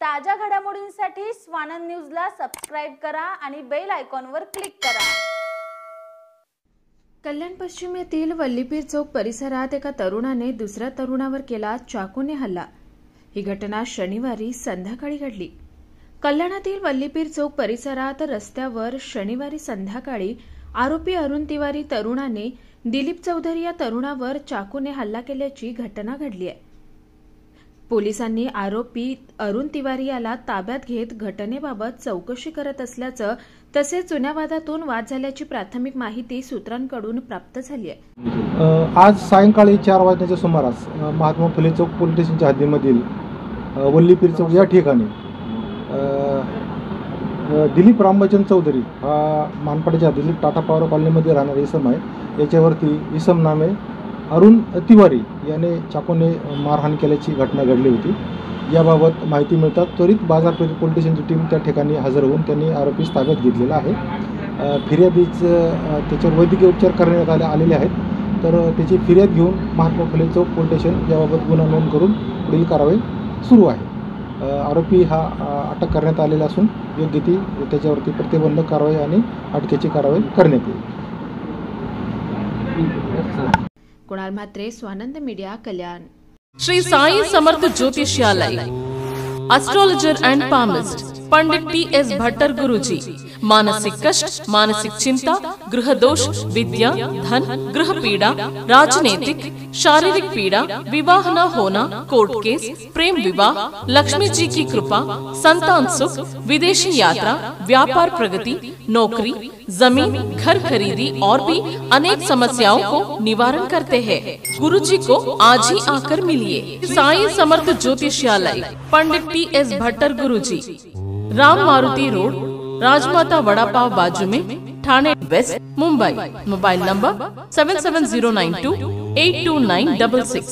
ताज्या घडामोडींसाठी स्वानंद न्यूजला सबस्क्राइब करा आणि बेल आयकॉनवर क्लिक करा। कल्याण पश्चिम येथील वल्लीपीर चौक परिसरात एका तरुणाने दुसऱ्या तरुणावर केला चाकूने हल्ला। ही घटना शनिवारी संध्याकाळी घडली। कल्याणातील वल्लीपीर चौक परिसरात रस्त्यावर शनिवारी संध्याकाळी आरोपी अरुण तिवारी तरुणाने दिलीप चौधरी या तरुणावर चाकूने हल्ला केल्याची घटना घडली आहे। पोलिसांनी आरोपी अरुण तिवारी याला ताब्यात घेत घटनेबाबत चौकशी करत असल्याचं तसेच जुन्या वादातून वाद झाल्याची प्राथमिक माहिती सूत्रांकडून प्राप्त झाली आहे। आज सायंकाळी 4 वाजण्याच्या सुमारास महात्मा फुले चौक पोलीस स्टेशनच्या हद्दीमधील वल्लीपीर चौक या ठिकाणी दिलीप रामबचन चौधरी हा मानपाड्याच्या दिलीप टाटा पॉवर कॉलनीमध्ये राहणारा इसम आहे। याच्यावरती इसम नामे अरुण तिवारी याने चाकूने मारहाण केल्याची घटना घडली होती। याबाबत माहिती मिळतात त्वरित बाजारपेठ पोलीस स्टेशनची टीम त्या ठिकाणी हजर होऊन त्यांनी आरोपीस ताब्यात घेतलेला आहे। फिर्यादीच त्याच्यावर वैद्यकीय उपचार करण्यात आलेले आहेत। तर त्याची फिर्याद घेऊन महात्मा फुले चौक पोलीस स्टेशन याबाबत गुन्हा नोंद करून पुढील कारवाई सुरू आहे। आरोपी हा अटक करण्यात आलेला असून योग्य ती त्याच्यावरती प्रतिबंधक कारवाई आणि अटकेची कारवाई करण्यात येईल। कुणाल म्हात्रे, स्वानंद मीडिया, कल्याण। श्री साई समर्थ ज्योतिषालय, astrologer and palmist Pandit T S. Bhattar Guruji. मानसिक कष्ट, मानसिक चिंता, गृह दोष, विद्या, धन, गृह पीड़ा, राजनीतिक, शारीरिक पीड़ा, विवाह न होना, कोर्ट केस, प्रेम विवाह, लक्ष्मी जी की कृपा, संतान सुख, विदेशी यात्रा, व्यापार प्रगति, नौकरी, जमीन, घर खरीदी और भी अनेक समस्याओं को निवारण करते हैं। गुरुजी को आज ही आकर मिलिए। साई समर्थ ज्योतिषालय, पंडित टी.एस. भट्टर गुरुजी, राम मारुति रोड, राजमाता वड़ा पाव बाजू में, Thane west, Mumbai. Mobile number 7709282966।